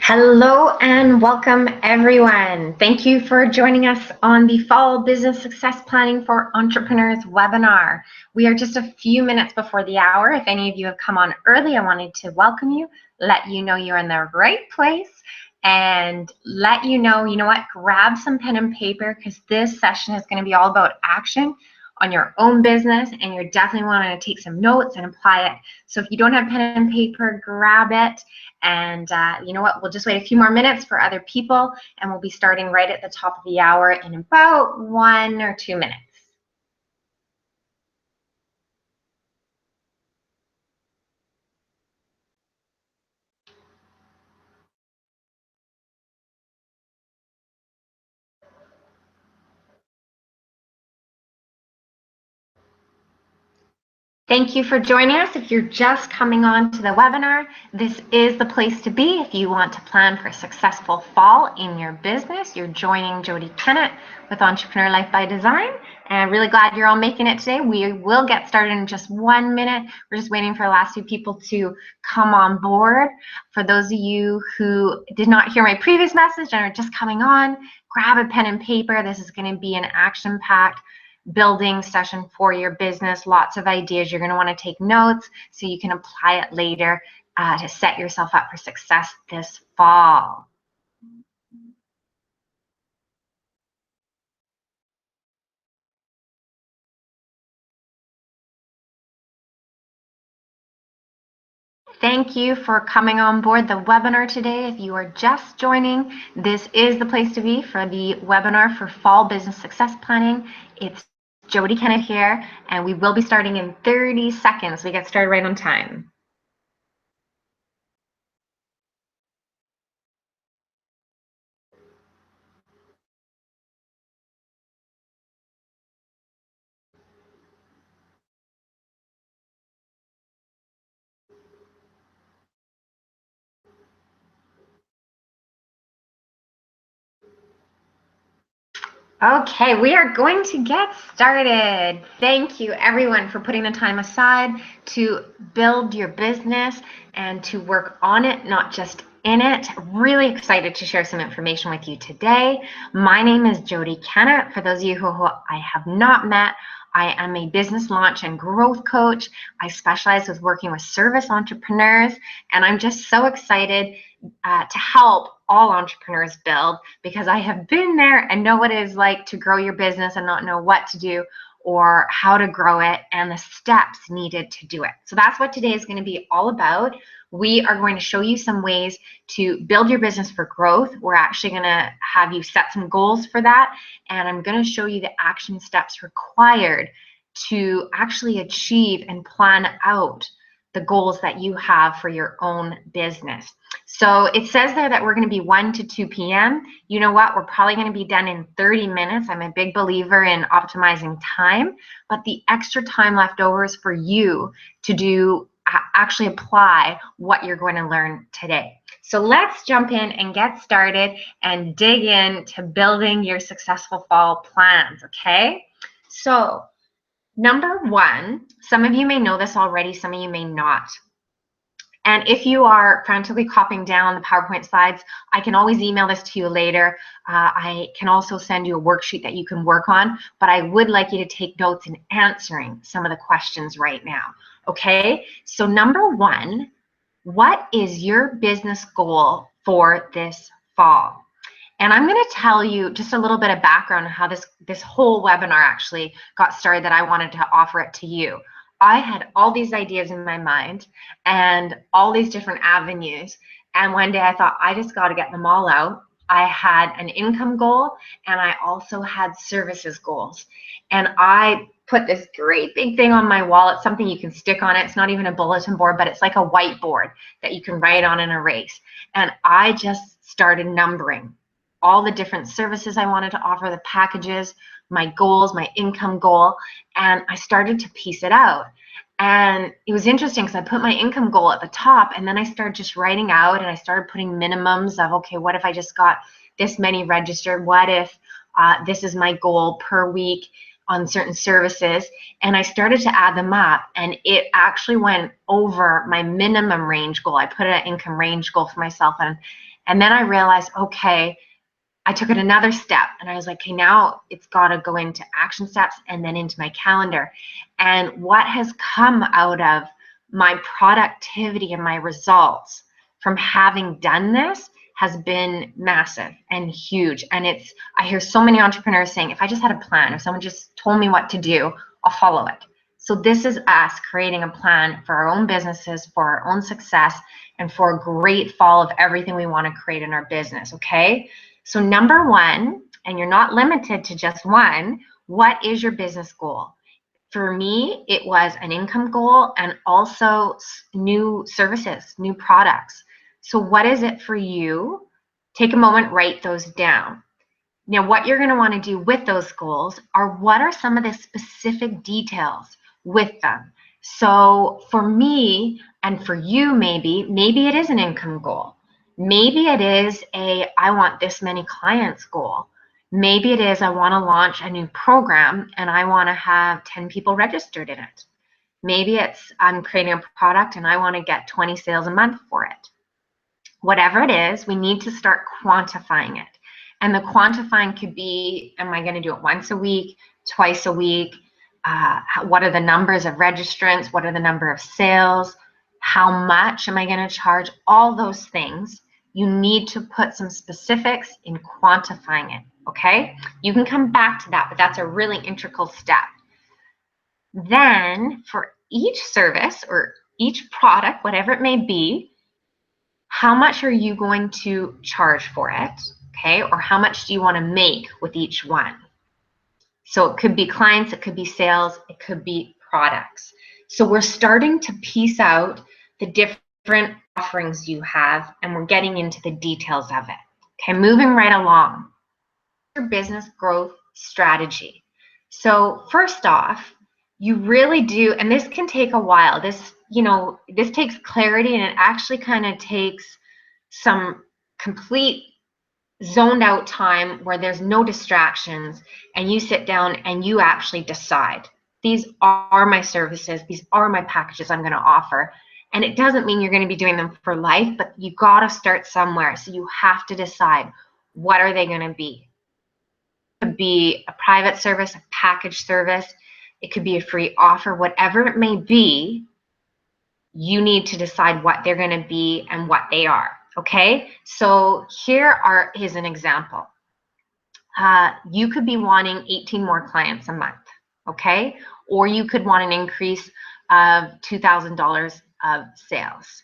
Hello and welcome everyone. Thank you for joining us on the Fall Business Success Planning for Entrepreneurs webinar. We are just a few minutes before the hour. If any of you have come on early, I wanted to welcome you, let you know you're in the right place, and let you know what, grab some pen and paper because this session is going to be all about action on your own business, and you're definitely wanting to take some notes and apply it. So if you don't have pen and paper, grab it. And you know what, we'll just wait a few more minutes for other people, and we'll be starting right at the top of the hour in about 1 or 2 minutes. Thank you for joining us. If you're just coming on to the webinar, this is the place to be if you want to plan for a successful fall in your business. You're joining Jody Kennett with Entrepreneur Life by Design, and I'm really glad you're all making it today. We will get started in just 1 minute. We're just waiting for the last few people to come on board. For those of you who did not hear my previous message and are just coming on, grab a pen and paper. This is going to be an action-packed building session for your business. Lots of ideas. You're going to want to take notes so you can apply it later to set yourself up for success this fall. Thank you for coming on board the webinar today. If you are just joining, this is the place to be for the webinar for Fall Business Success Planning. It's Jody Kennett here, and we will be starting in 30 seconds. We get started right on time. Okay, we are going to get started. Thank you everyone for putting the time aside to build your business and to work on it, not just in it. Really excited to share some information with you today. My name is Jody Kennett. For those of you who I have not met, I am a business launch and growth coach. I specialize with working with service entrepreneurs, and I'm just so excited to help all entrepreneurs build, because I have been there and know what it is like to grow your business and not know what to do or how to grow it and the steps needed to do it. So that's what today is going to be all about. We are going to show you some ways to build your business for growth. We're actually going to have you set some goals for that, and I'm going to show you the action steps required to actually achieve and plan out the goals that you have for your own business. So it says there that we're going to be 1 to 2 p.m. You know what? We're probably going to be done in 30 minutes. I'm a big believer in optimizing time, but the extra time left over is for you to actually apply what you're going to learn today. So let's jump in and get started and dig into building your successful fall plans, okay? So number one, some of you may know this already, some of you may not. And if you are frantically copying down the PowerPoint slides, I can always email this to you later. I can also send you a worksheet that you can work on, but I would like you to take notes in answering some of the questions right now. Okay, so number one, what is your business goal for this fall? And I'm going to tell you just a little bit of background on how this whole webinar actually got started, that I wanted to offer it to you. I had all these ideas in my mind and all these different avenues. And one day I thought, I just got to get them all out. I had an income goal, and I also had services goals. And I put this great big thing on my wall. It's something you can stick on it. It's not even a bulletin board, but it's like a whiteboard that you can write on and erase. And I just started numbering all the different services I wanted to offer, the packages, my goals, my income goal, and I started to piece it out. And it was interesting because I put my income goal at the top, and then I started just writing out, and I started putting minimums of, okay, what if I just got this many registered? What if this is my goal per week on certain services? And I started to add them up, and it actually went over my minimum range goal. I put an income range goal for myself, and And then I realized, okay, I took it another step and I was like, okay, now it's got to go into action steps and then into my calendar. And what has come out of my productivity and my results from having done this has been massive and huge. And I hear so many entrepreneurs saying, if I just had a plan, if someone just told me what to do, I'll follow it. So this is us creating a plan for our own businesses, for our own success, and for a great fall of everything we want to create in our business, okay? So number one, and you're not limited to just one, what is your business goal? For me, it was an income goal and also new services, new products. So what is it for you? Take a moment, write those down. Now, what you're going to want to do with those goals are what are some of the specific details with them. So for me and for you, maybe it is an income goal. Maybe it is I want this many clients goal. Maybe it is I want to launch a new program and I want to have 10 people registered in it. Maybe it's I'm creating a product and I want to get 20 sales a month for it. Whatever it is, we need to start quantifying it. And the quantifying could be, am I going to do it once a week, twice a week? What are the numbers of registrants? What are the number of sales? How much am I going to charge? All those things. You need to put some specifics in quantifying it, okay? You can come back to that, but that's a really integral step. Then for each service or each product, whatever it may be, how much are you going to charge for it, okay? Or how much do you want to make with each one? So it could be clients, it could be sales, it could be products. So we're starting to piece out the different offerings you have, and we're getting into the details of it. Okay, moving right along. Your business growth strategy. So first off, you really do, and this can take a while. This takes clarity, and it actually kind of takes some complete zoned out time where there's no distractions and you sit down and you actually decide, these are my services, these are my packages I'm going to offer. And it doesn't mean you're going to be doing them for life, but you got to start somewhere. So you have to decide, what are they going to be? It could be a private service, a package service, it could be a free offer, whatever it may be. You need to decide what they're going to be and what they are. Okay, so here's an example. You could be wanting 18 more clients a month, okay? Or you could want an increase of $2,000 of sales.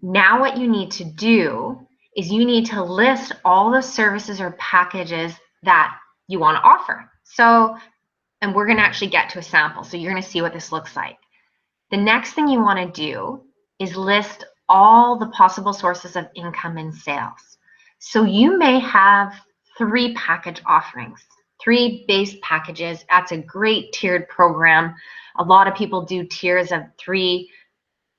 Now what you need to do is you need to list all the services or packages that you want to offer. So, and we're going to actually get to a sample, so you're going to see what this looks like. The next thing you want to do is list all the possible sources of income and sales. So you may have 3 package offerings, 3 base packages. That's a great tiered program. A lot of people do tiers of 3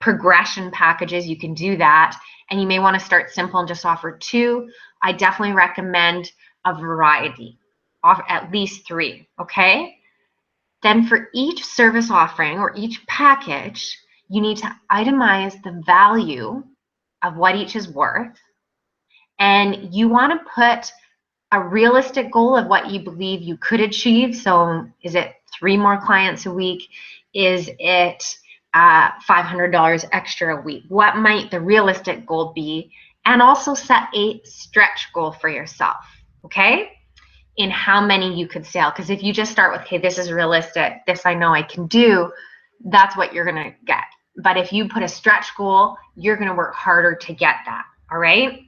progression packages. You can do that. And you may want to start simple and just offer 2. I definitely recommend a variety, of at least 3, okay? Then for each service offering or each package, you need to itemize the value of what each is worth. And you want to put a realistic goal of what you believe you could achieve. So is it 3 more clients a week? Is it $500 extra a week? What might the realistic goal be? And also set a stretch goal for yourself, okay? In how many you could sell. Because if you just start with, okay, this is realistic, this I know I can do, that's what you're going to get. But if you put a stretch goal, you're going to work harder to get that. All right.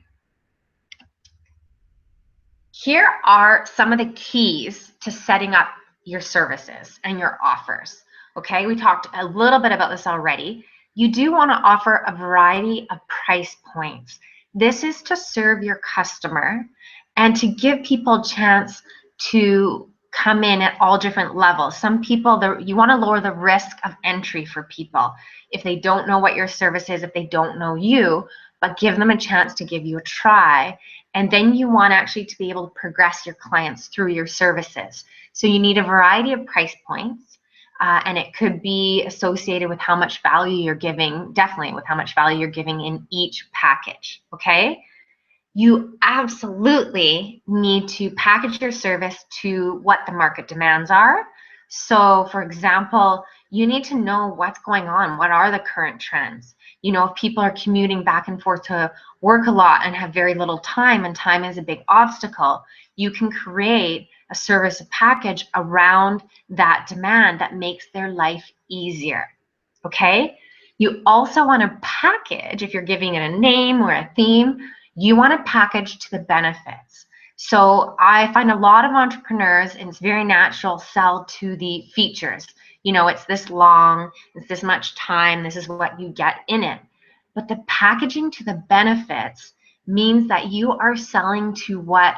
Here are some of the keys to setting up your services and your offers. Okay, we talked a little bit about this already. You do want to offer a variety of price points. This is to serve your customer and to give people a chance to come in at all different levels. Some people, you want to lower the risk of entry for people. If they don't know what your service is, if they don't know you, but give them a chance to give you a try. And then you want actually to be able to progress your clients through your services. So you need a variety of price points. And it could be associated with how much value you're giving, definitely with how much value you're giving in each package, okay? you absolutely need to package your service to what the market demands are. So, for example, you need to know what's going on. What are the current trends? You know, if people are commuting back and forth to work a lot and have very little time, and time is a big obstacle, you can create a service package around that demand that makes their life easier. Okay? You also want to package, if you're giving it a name or a theme, you want to package to the benefits. So I find a lot of entrepreneurs, and it's very natural, sell to the features. You know, it's this long, it's this much time, this is what you get in it. But the packaging to the benefits means that you are selling to what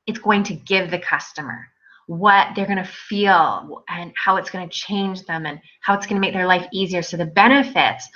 it's going to give the customer, what they're going to feel, and how it's going to change them, and how it's going to make their life easier. So the benefits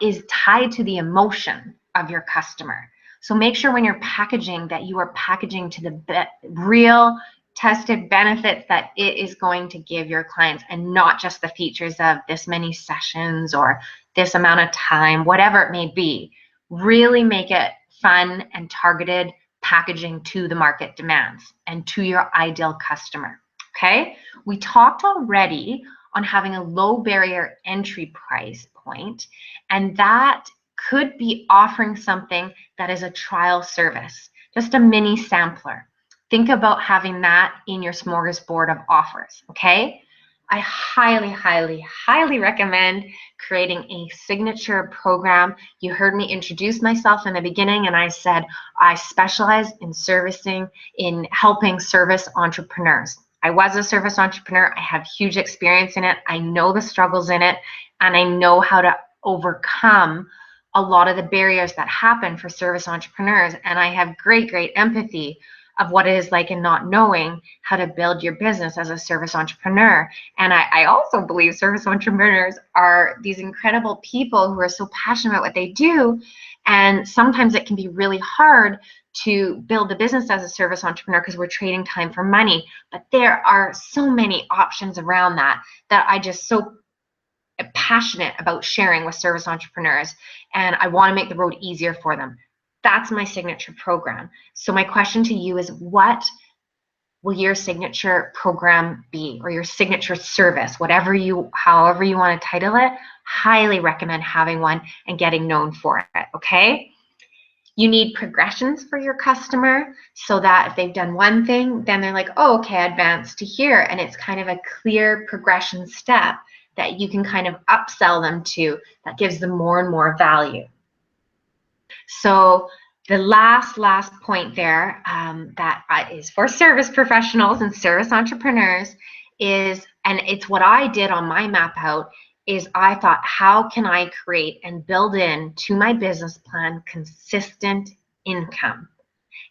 is tied to the emotion of your customer. So make sure when you're packaging that you are packaging to the real tested benefits that it is going to give your clients, and not just the features of this many sessions or this amount of time, whatever it may be. Really make it fun and targeted packaging to the market demands and to your ideal customer. Okay, we talked already on having a low barrier entry price point, and that could be offering something that is a trial service, just a mini sampler. Think about having that in your smorgasbord of offers. Okay, I highly, highly, highly recommend creating a signature program. You heard me introduce myself in the beginning, and I said I specialize in helping service entrepreneurs. I was a service entrepreneur. I have huge experience in it. I know the struggles in it, and I know how to overcome a lot of the barriers that happen for service entrepreneurs. And I have great, great empathy of what it is like and not knowing how to build your business as a service entrepreneur. And I also believe service entrepreneurs are these incredible people who are so passionate about what they do. And sometimes it can be really hard to build a business as a service entrepreneur because we're trading time for money. But there are so many options around that I just so passionate about sharing with service entrepreneurs, and I want to make the road easier for them. That's my signature program. So my question to you is, what will your signature program be, or your signature service, however you want to title it? Highly recommend having one and getting known for it. Okay, you need progressions for your customer, so that if they've done one thing, then they're like, oh, okay, advance to here, and it's kind of a clear progression step that you can kind of upsell them to, that gives them more and more value. So the last point there that is for service professionals and service entrepreneurs is, and it's what I did on my map out, is I thought, how can I create and build in to my business plan consistent income?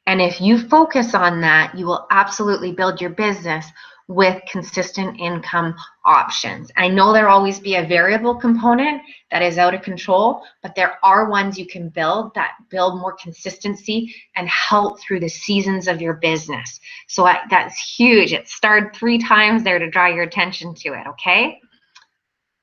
And if you focus on that, you will absolutely build your business with consistent income options. I know there'll always be a variable component that is out of control, but there are ones you can build that build more consistency and help through the seasons of your business. So that's huge. It starred 3 times there to draw your attention to it, okay?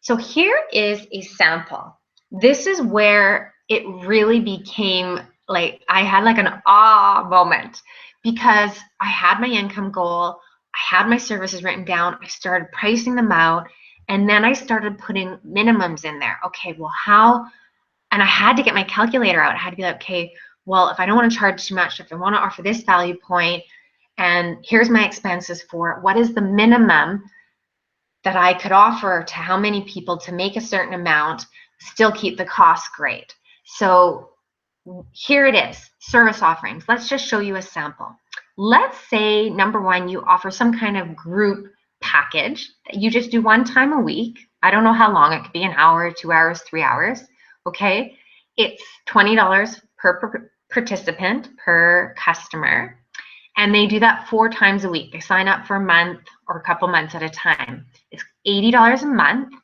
So here is a sample. This is where it really became like, I had like an ah moment, because I had my income goal, I had my services written down, I started pricing them out, and then I started putting minimums in there. Okay, well, how, and I had to get my calculator out. I had to be like, okay, well, if I don't want to charge too much, if I want to offer this value point, and here's my expenses for it, what is the minimum that I could offer to how many people to make a certain amount, still keep the cost great? So here it is, service offerings. Let's just show you a sample. Let's say, number one, you offer some kind of group package that you just do 1 time a week. I don't know how long, it could be an hour, 2 hours, 3 hours, okay? It's $20 per participant, per customer, and they do that 4 times a week. They sign up for a month or a couple months at a time. It's $80 a month.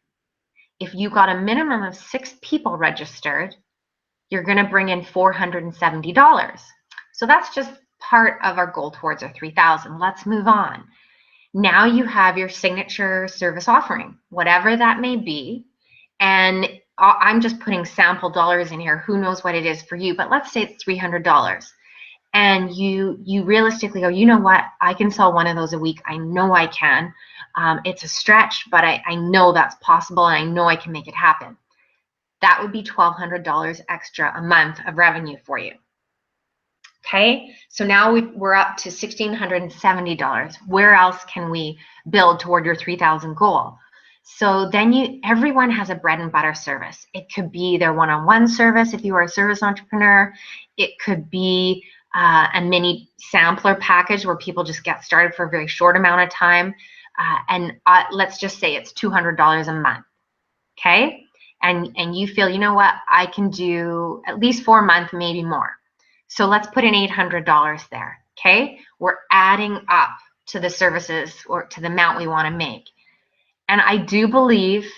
If you got a minimum of 6 people registered, you're going to bring in $470. So that's just part of our goal towards our 3,000. Let's move on. Now you have your signature service offering, whatever that may be, and I'm just putting sample dollars in here. Who knows what it is for you? But let's say it's $300. And you realistically go, you know what? I can sell one of those a week. I know I can. It's a stretch, but I know that's possible, and I know I can make it happen. That would be $1,200 extra a month of revenue for you. Okay, so now we're up to $1,670. Where else can we build toward your 3,000 goal? So then everyone has a bread and butter service. It could be their one-on-one service if you are a service entrepreneur. It could be a mini sampler package where people just get started for a very short amount of time. Let's just say it's $200 a month. Okay, and you feel, you know what, I can do at least 4 months, maybe more. So let's put in $800 there. Okay, we're adding up to the services or to the amount we want to make. And I do believe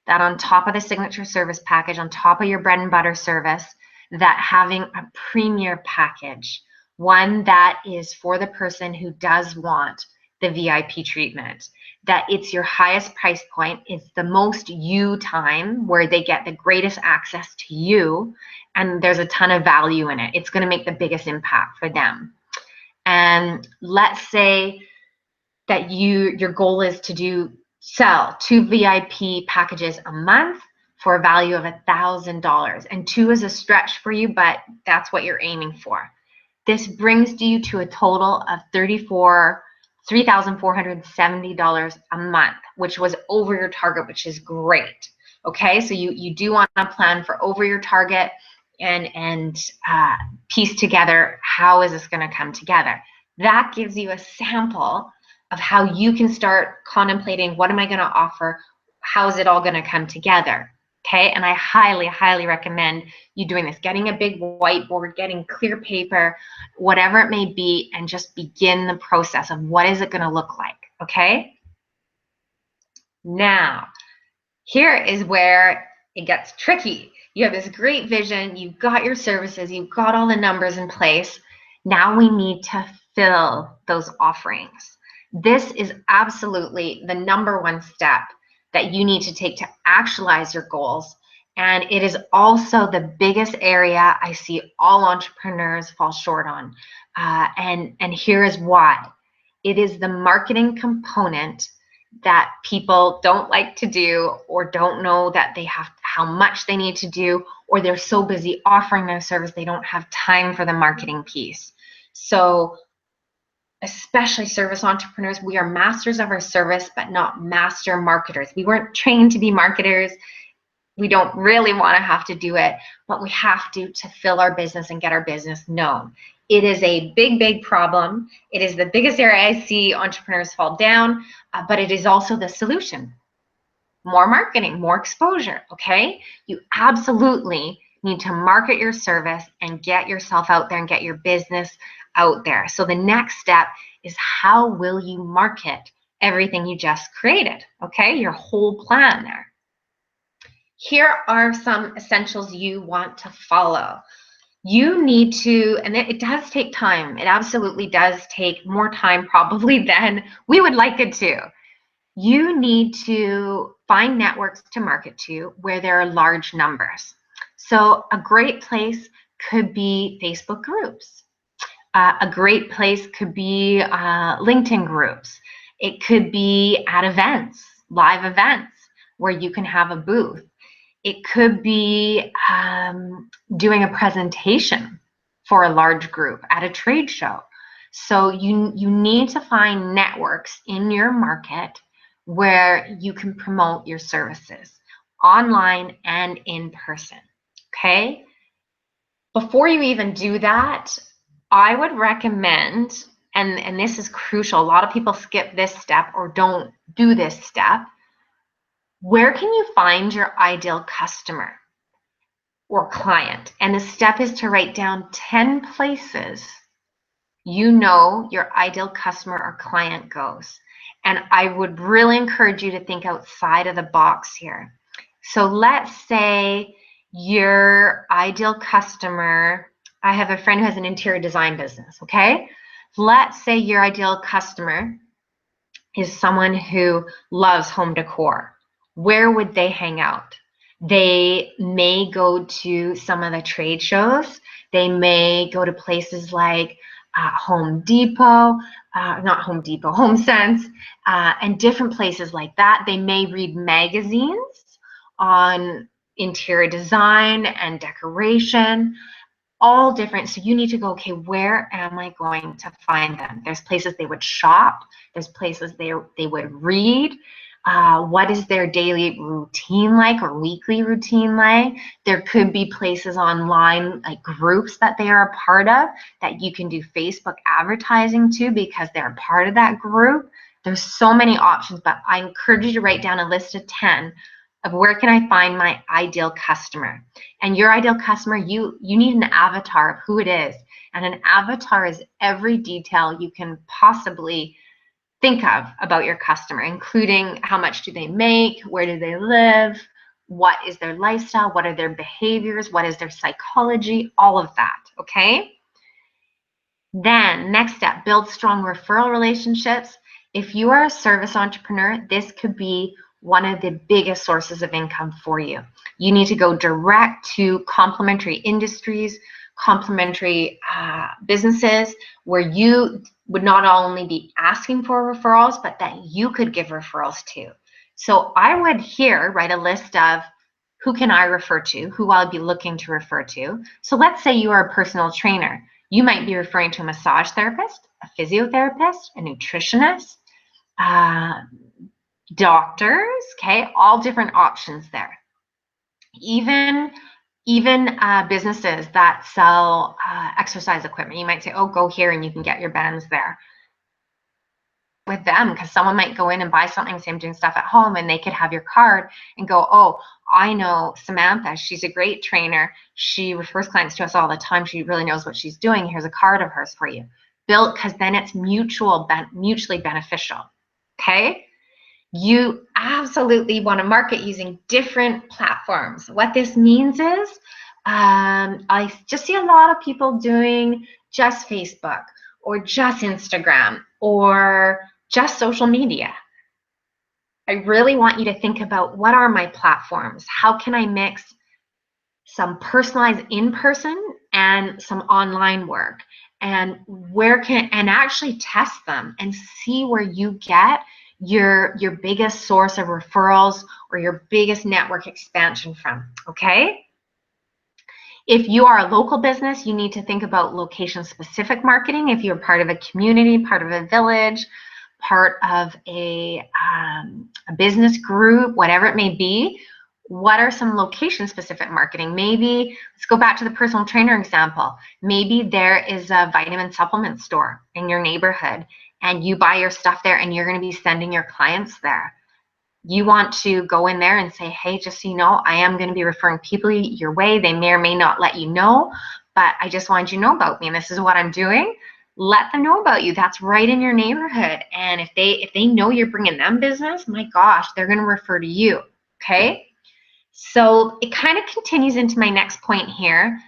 that on top of the signature service package, on top of your bread and butter service, that having a premier package, one that is for the person who does want the VIP treatment, that it's your highest price point, it's the most you time where they get the greatest access to you, and there's a ton of value in it. It's going to make the biggest impact for them. And let's say that your goal is to sell 2 VIP packages a month for a value of $1,000, and 2 is a stretch for you, but that's what you're aiming for. This brings you to a total of $3,470 a month, which was over your target, which is great. Okay, so you do want to plan for over your target and piece together how is this going to come together. That gives you a sample of how you can start contemplating, what am I going to offer? How is it all going to come together? Okay, and I highly, highly recommend you doing this, getting a big whiteboard, getting clear paper, whatever it may be, and just begin the process of what is it going to look like, okay? Now, here is where it gets tricky. You have this great vision, you've got your services, you've got all the numbers in place. Now we need to fill those offerings. This is absolutely the #1 step that you need to take to actualize your goals. And it is also the biggest area I see all entrepreneurs fall short on. And here is why. It is the marketing component that people don't like to do, or don't know that they have how much they need to do, or they're so busy offering their service they don't have time for the marketing piece. So especially service entrepreneurs, we are masters of our service, but not master marketers. We weren't trained to be marketers. We don't really want to have to do it, but we have to fill our business and get our business known. It is a big, big problem. It is the biggest area I see entrepreneurs fall down, but it is also the solution. More marketing, more exposure, okay? You absolutely need to market your service and get yourself out there and get your business out there. So the next step is, how will you market everything you just created, okay? Your whole plan there. Here are some essentials you want to follow. You need to, and it does take time. It absolutely does take more time probably than we would like it to. You need to find networks to market to where there are large numbers. So a great place could be Facebook groups. A great place could be LinkedIn groups. It could be at events, live events, where you can have a booth. It could be doing a presentation for a large group at a trade show. So you need to find networks in your market where you can promote your services online and in person, okay? Before you even do that, I would recommend, and this is crucial, a lot of people skip this step or don't do this step. Where can you find your ideal customer or client? And the step is to write down 10 places you know your ideal customer or client goes. And I would really encourage you to think outside of the box here. So let's say your ideal customer, I have a friend who has an interior design business, okay? Let's say your ideal customer is someone who loves home decor. Where would they hang out? They may go to some of the trade shows. They may go to places like Home Depot, not Home Depot, HomeSense, and different places like that. They may read magazines on interior design and decoration, all different. So you need to go, okay, where am I going to find them? There's places they would shop. There's places they would read. What is their daily routine like or weekly routine like? There could be places online, like groups that they are a part of, that you can do Facebook advertising to because they're a part of that group. There's so many options, but I encourage you to write down a list of 10 of where can I find my ideal customer. And your ideal customer, you need an avatar of who it is. And an avatar is every detail you can possibly think of about your customer, including how much do they make, where do they live, what is their lifestyle, what are their behaviors, what is their psychology, all of that, okay? Then next step, build strong referral relationships. If you are a service entrepreneur, this could be one of the biggest sources of income for you. You need to go direct to complementary industries, complementary businesses where you would not only be asking for referrals, but that you could give referrals to. So I would here write a list of who can I refer to, who I'll be looking to refer to. So let's say you are a personal trainer. You might be referring to a massage therapist, a physiotherapist, a nutritionist, doctors, okay, all different options there. Even businesses that sell exercise equipment, you might say, oh, go here and you can get your bands there. With them, because someone might go in and buy something, say I'm doing stuff at home, and they could have your card and go, oh, I know Samantha, she's a great trainer, she refers clients to us all the time, she really knows what she's doing, here's a card of hers for you. Build, because then it's mutually beneficial, okay? You absolutely want to market using different platforms. What this means is I just see a lot of people doing just Facebook or just Instagram or just social media. I really want you to think about, what are my platforms? How can I mix some personalized in-person and some online work? And and actually test them and see where you get your biggest source of referrals or your biggest network expansion from, okay? If you are a local business, you need to think about location-specific marketing. If you're part of a community, part of a village, part of a business group, whatever it may be, what are some location-specific marketing? Maybe, let's go back to the personal trainer example. Maybe there is a vitamin supplement store in your neighborhood and you buy your stuff there and you're going to be sending your clients there. You want to go in there and say, hey, just so you know, I am going to be referring people your way. They may or may not let you know, but I just wanted you to know about me and this is what I'm doing. Let them know about you. That's right in your neighborhood. And if they know you're bringing them business, my gosh, they're going to refer to you, okay? So it kind of continues into my next point here.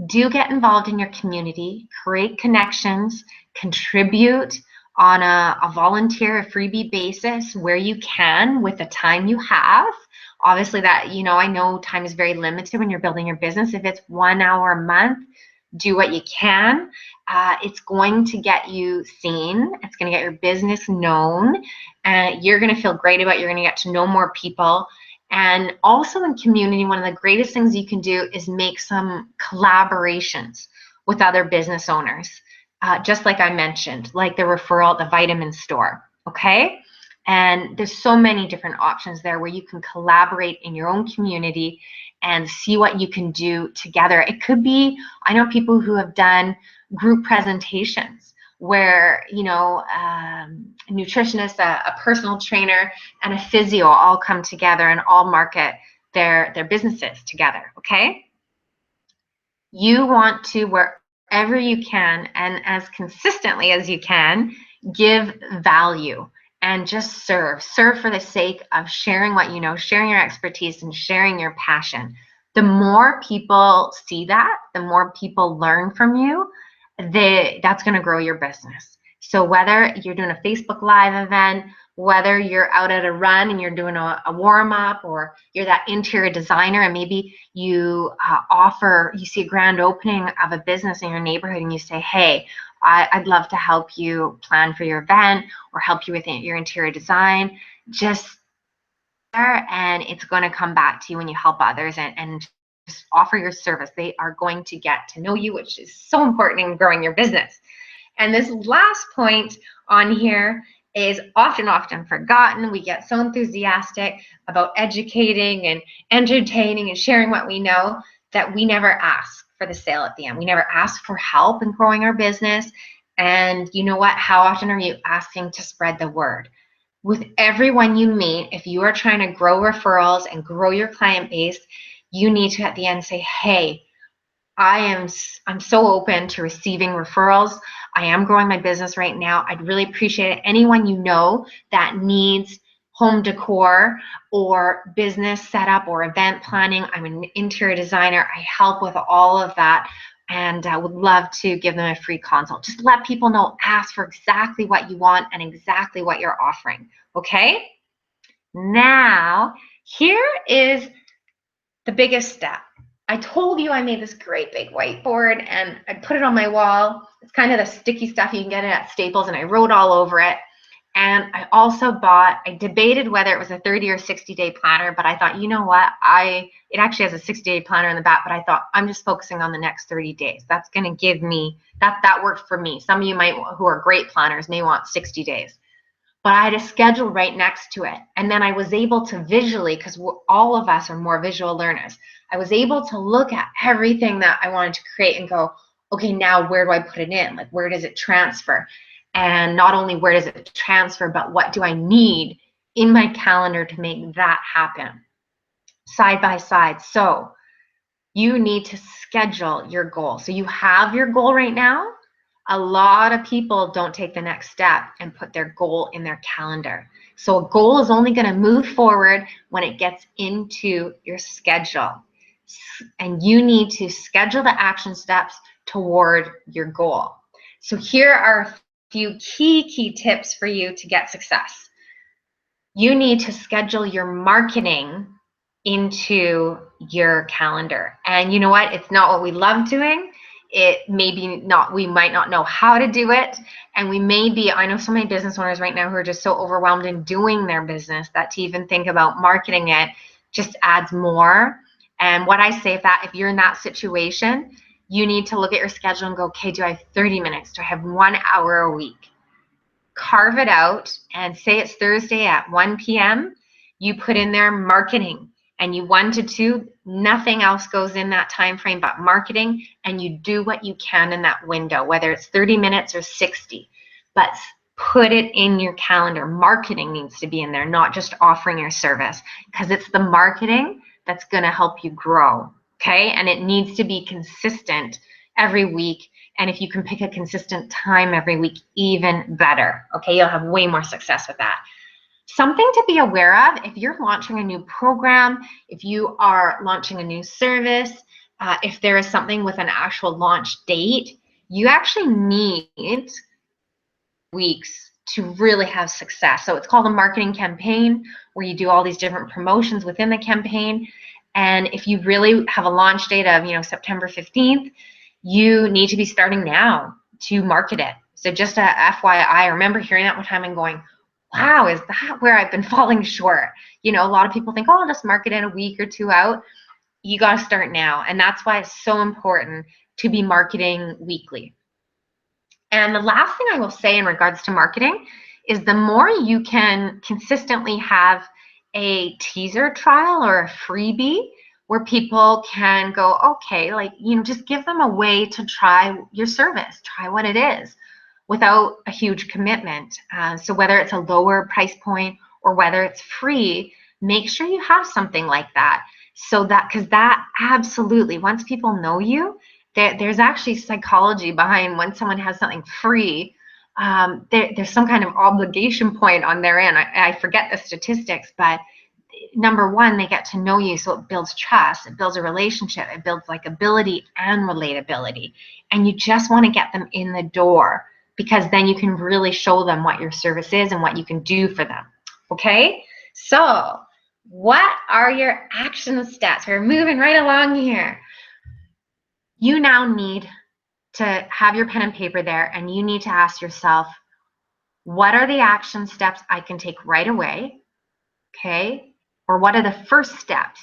Do get involved in your community, create connections, contribute on a volunteer, a freebie basis where you can with the time you have. Obviously that, I know time is very limited when you're building your business. If it's 1 hour a month, do what you can. It's going to get you seen. It's going to get your business known. You're going to feel great about it. You're going to get to know more people. And also in community, one of the greatest things you can do is make some collaborations with other business owners. Just like I mentioned, like the referral, the vitamin store, okay? And there's so many different options there where you can collaborate in your own community and see what you can do together. It could be, I know people who have done group presentations where, a nutritionist, a personal trainer, and a physio all come together and all market their businesses together, okay? You want to, wherever you can and as consistently as you can, give value and just serve for the sake of sharing what you know, sharing your expertise and sharing your passion. The more people see that, the more people learn from you, that's going to grow your business. So whether you're doing a Facebook Live event whether you're out at a run and you're doing a warm-up, or you're that interior designer and maybe you you see a grand opening of a business in your neighborhood and you say, hey, I'd love to help you plan for your event or help you with your interior design. Just there, and it's going to come back to you when you help others, and just offer your service. They are going to get to know you, which is so important in growing your business. And this last point on here is often forgotten. We get so enthusiastic about educating and entertaining and sharing what we know that we never ask for the sale at the end. We never ask for help in growing our business. And you know what? How often are you asking to spread the word? With everyone you meet, if you are trying to grow referrals and grow your client base, you need to at the end say, hey, I'm so open to receiving referrals. I am growing my business right now. I'd really appreciate it. Anyone you know that needs home decor or business setup or event planning, I'm an interior designer. I help with all of that, and I would love to give them a free consult. Just let people know, ask for exactly what you want and exactly what you're offering, okay? Now, here is the biggest step. I told you I made this great big whiteboard and I put it on my wall. It's kind of the sticky stuff you can get it at Staples, and I wrote all over it. And I also I debated whether it was a 30 or 60-day planner, but I thought, you know what? It actually has a 60-day planner in the back, but I thought I'm just focusing on the next 30 days. That's going to give me, that worked for me. Some of you who are great planners may want 60 days. But I had a schedule right next to it. And then I was able to visually, because all of us are more visual learners, I was able to look at everything that I wanted to create and go, okay, now where do I put it in? Like, where does it transfer? And not only where does it transfer, but what do I need in my calendar to make that happen? Side by side. So you need to schedule your goal. So you have your goal right now. A lot of people don't take the next step and put their goal in their calendar. So a goal is only going to move forward when it gets into your schedule. And you need to schedule the action steps toward your goal. So here are a few key tips for you to get success. You need to schedule your marketing into your calendar. And you know what? It's not what we love doing. It may be not, we might not know how to do it. And we may be, I know so many business owners right now who are just so overwhelmed in doing their business that to even think about marketing it just adds more. And what I say, if you're in that situation, you need to look at your schedule and go, okay, do I have 30 minutes? Do I have 1 hour a week? Carve it out and say it's Thursday at 1 p.m. You put in there marketing, and you 1 to 2, nothing else goes in that time frame but marketing, and you do what you can in that window, whether it's 30 minutes or 60. But put it in your calendar. Marketing needs to be in there, not just offering your service, because it's the marketing that's going to help you grow, okay? And it needs to be consistent every week. And if you can pick a consistent time every week, even better, okay? You'll have way more success with that. Something to be aware of, if you're launching a new program, if you are launching a new service, if there is something with an actual launch date, you actually need weeks to really have success. So it's called a marketing campaign, where you do all these different promotions within the campaign. And if you really have a launch date of, September 15th, you need to be starting now to market it. So just a FYI, I remember hearing that one time and going, wow, is that where I've been falling short? A lot of people think, oh, I'll just market it a week or 2 out. You got to start now. And that's why it's so important to be marketing weekly. And the last thing I will say in regards to marketing is the more you can consistently have a teaser trial or a freebie where people can go, okay, just give them a way to try your service, try what it is without a huge commitment. So whether it's a lower price point or whether it's free, make sure you have something like that. So because that absolutely, once people know you, there's actually psychology behind when someone has something free. There's some kind of obligation point on their end. I forget the statistics, but number one, they get to know you, so it builds trust, it builds a relationship, it builds likability and relatability, and you just want to get them in the door because then you can really show them what your service is and what you can do for them. Okay? So, what are your action steps? We're moving right along here. You now need to have your pen and paper there, and you need to ask yourself, what are the action steps I can take right away? Okay? Or what are the first steps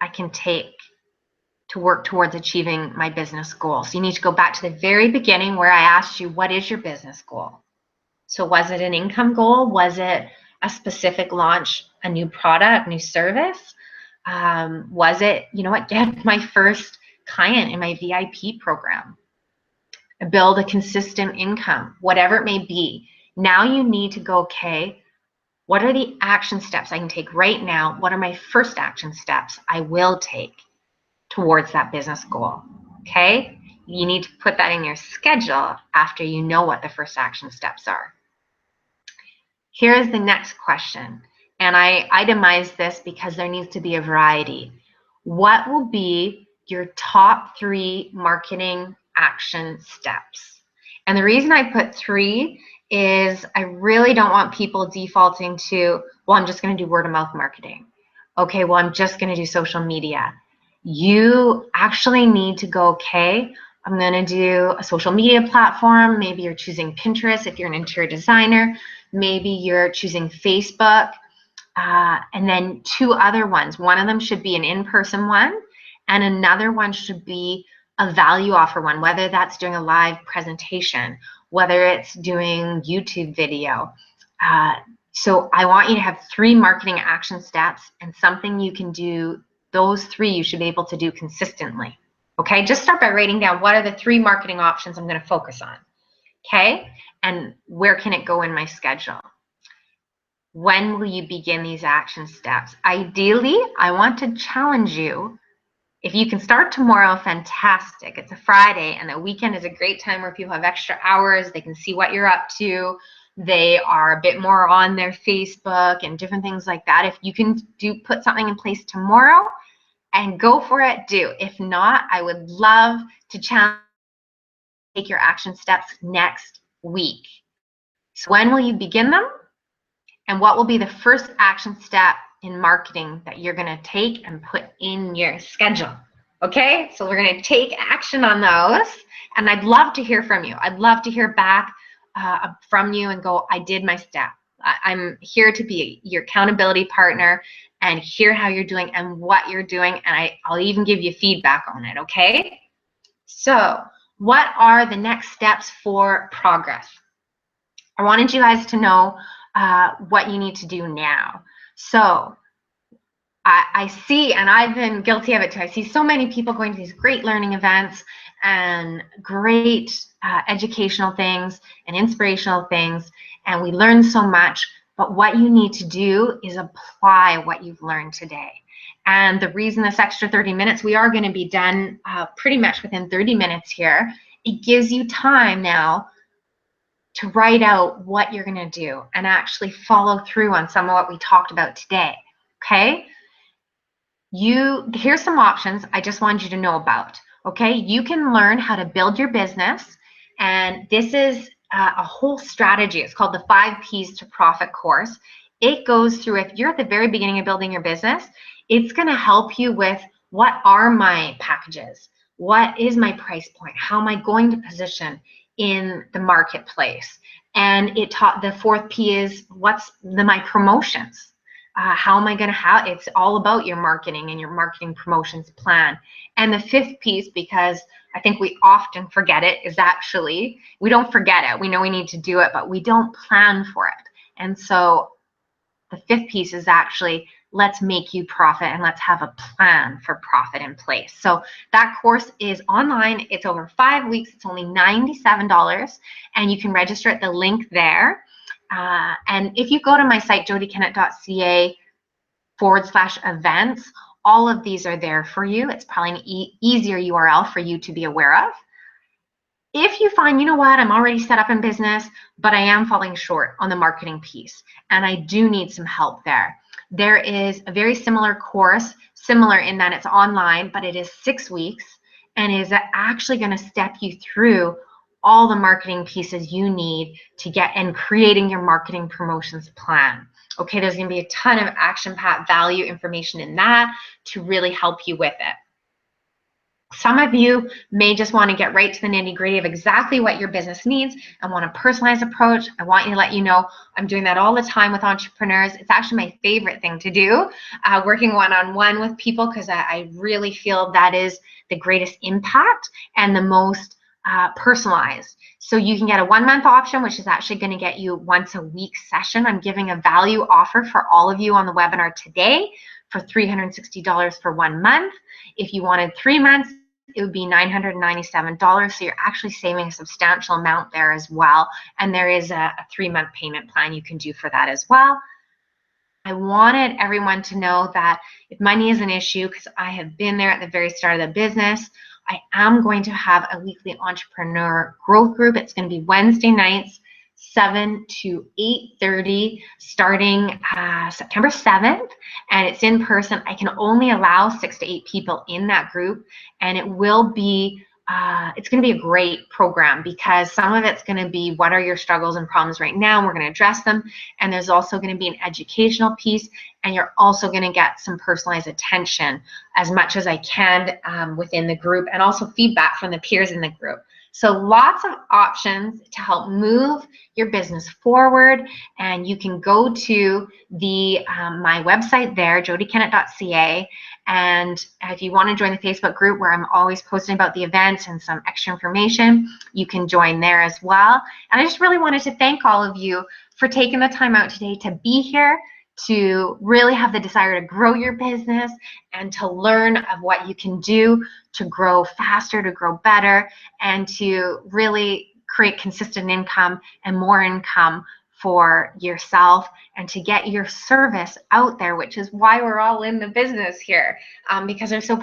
I can take to work towards achieving my business goal? So you need to go back to the very beginning where I asked you, what is your business goal? So was it an income goal? Was it a specific launch, a new product, new service? Was it, you know what, get my first client in my VIP program? Build a consistent income, whatever it may be. Now you need to go, okay, what are the action steps I can take right now? What are my first action steps I will take towards that business goal? Okay? You need to put that in your schedule after you know what the first action steps are. Here's the next question, and I itemized this because there needs to be a variety. What will be your top 3 marketing action steps? And the reason I put 3 is I really don't want people defaulting to, well, I'm just going to do word of mouth marketing. Okay, well, I'm just going to do social media. You actually need to go, okay, I'm going to do a social media platform. Maybe you're choosing Pinterest if you're an interior designer. Maybe you're choosing Facebook. And then 2 other ones. One of them should be an in-person one, and another one should be a value offer one, whether that's doing a live presentation, whether it's doing YouTube video. So I want you to have 3 marketing action steps and something you can do. Those 3 you should be able to do consistently. Okay, just start by writing down what are the 3 marketing options I'm going to focus on. Okay, and where can it go in my schedule? When will you begin these action steps? Ideally, I want to challenge you. If you can start tomorrow, fantastic. It's a Friday, and the weekend is a great time where people have extra hours. They can see what you're up to. They are a bit more on their Facebook and different things like that. If you can put something in place tomorrow and go for it, do. If not, I would love to challenge you to take your action steps next week. So when will you begin them? And what will be the first action step in marketing that you're going to take and put in your schedule? Okay, so we're going to take action on those. And I'd love to hear from you. I'd love to hear back from you and go, I did my step. I'm here to be your accountability partner and hear how you're doing and what you're doing. And I'll even give you feedback on it, okay? So what are the next steps for progress? I wanted you guys to know what you need to do now. So I see, and I've been guilty of it too, I see so many people going to these great learning events and great educational things and inspirational things, and we learn so much, but what you need to do is apply what you've learned today. And the reason this extra 30 minutes, we are going to be done pretty much within 30 minutes here. It gives you time now to write out what you're going to do and actually follow through on some of what we talked about today, okay? Here's some options I just wanted you to know about, okay? You can learn how to build your business, and this is a whole strategy. It's called the 5 Ps to Profit course. It goes through, if you're at the very beginning of building your business, it's going to help you with what are my packages? What is my price point? How am I going to position in the marketplace? And it taught, the 4th P is what's my promotions? How am I going to have, it's all about your marketing and your marketing promotions plan. And the 5th piece, because I think we often forget it, is actually, we don't forget it. We know we need to do it, but we don't plan for it. And so the 5th piece is actually, let's make you profit and let's have a plan for profit in place. So that course is online. It's over 5 weeks. It's only $97, and you can register at the link there. And if you go to my site, jodykennett.ca/events, all of these are there for you. It's probably an easier URL for you to be aware of. If you find, you know what, I'm already set up in business, but I am falling short on the marketing piece, and I do need some help there, there is a very similar course, similar in that it's online, but it is 6 weeks, and is actually going to step you through all the marketing pieces you need to get and creating your marketing promotions plan. Okay, there's going to be a ton of action-packed value information in that to really help you with it. Some of you may just want to get right to the nitty-gritty of exactly what your business needs and want a personalized approach. I want to let you know I'm doing that all the time with entrepreneurs. It's actually my favorite thing to do, working one-on-one with people, because I really feel that is the greatest impact and the most personalized. So you can get a 1-month option, which is actually going to get you once a week session. I'm giving a value offer for all of you on the webinar today for $360 for 1 month. If you wanted 3 months, it would be $997. So you're actually saving a substantial amount there as well. And there is a 3-month payment plan you can do for that as well. I wanted everyone to know that if money is an issue, because I have been there at the very start of the business, I am going to have a weekly entrepreneur growth group. It's going to be Wednesday nights, 7 to 8:30, starting September 7th, and it's in person. I can only allow 6 to 8 people in that group, and it will be it's going to be a great program, because some of it's going to be what are your struggles and problems right now, and we're going to address them. And there's also going to be an educational piece, and you're also going to get some personalized attention as much as I can within the group, and also feedback from the peers in the group. So lots of options to help move your business forward. And you can go to the my website there, jodykennett.ca. And if you want to join the Facebook group where I'm always posting about the events and some extra information, you can join there as well. And I just really wanted to thank all of you for taking the time out today to be here, to really have the desire to grow your business and to learn of what you can do to grow faster, to grow better, and to really create consistent income and more income for yourself, and to get your service out there, which is why we're all in the business here, because they're so